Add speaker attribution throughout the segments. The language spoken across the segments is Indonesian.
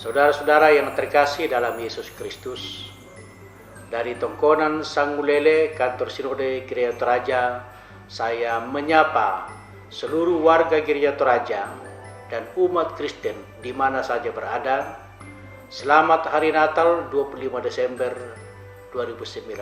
Speaker 1: Saudara-saudara yang terkasih dalam Yesus Kristus, dari Tongkonan Sanggulele, kantor Sinode Gereja Toraja, saya menyapa seluruh warga Gereja Toraja dan umat Kristen di mana saja berada. Selamat Hari Natal 25 Desember 2019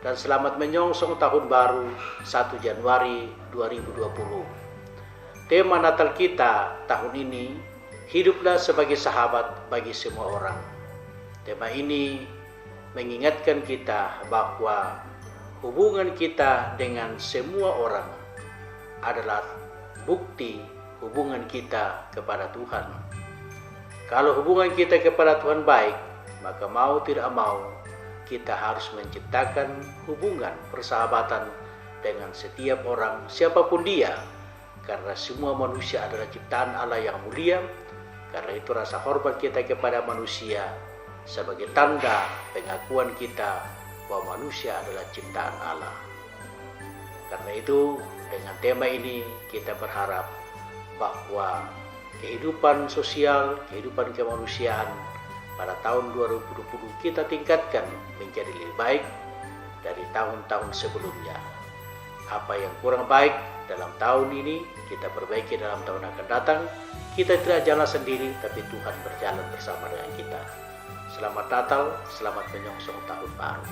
Speaker 1: dan selamat menyongsong Tahun Baru 1 Januari 2020. Tema Natal kita tahun ini, hiduplah sebagai sahabat bagi semua orang. Tema ini mengingatkan kita bahwa hubungan kita dengan semua orang adalah bukti hubungan kita kepada Tuhan. Kalau hubungan kita kepada Tuhan baik, maka mau tidak mau kita harus menciptakan hubungan persahabatan dengan setiap orang, siapapun dia, karena semua manusia adalah ciptaan Allah yang mulia. Karena itu rasa hormat kita kepada manusia sebagai tanda pengakuan kita bahwa manusia adalah ciptaan Allah. Karena itu dengan tema ini kita berharap bahwa kehidupan sosial, kehidupan kemanusiaan pada tahun 2020 kita tingkatkan menjadi lebih baik dari tahun-tahun sebelumnya. Apa yang kurang baik dalam tahun ini kita perbaiki dalam tahun akan datang. Kita tidak jalan sendiri, tapi Tuhan berjalan bersama dengan kita. Selamat Natal, selamat menyongsong Tahun Baru.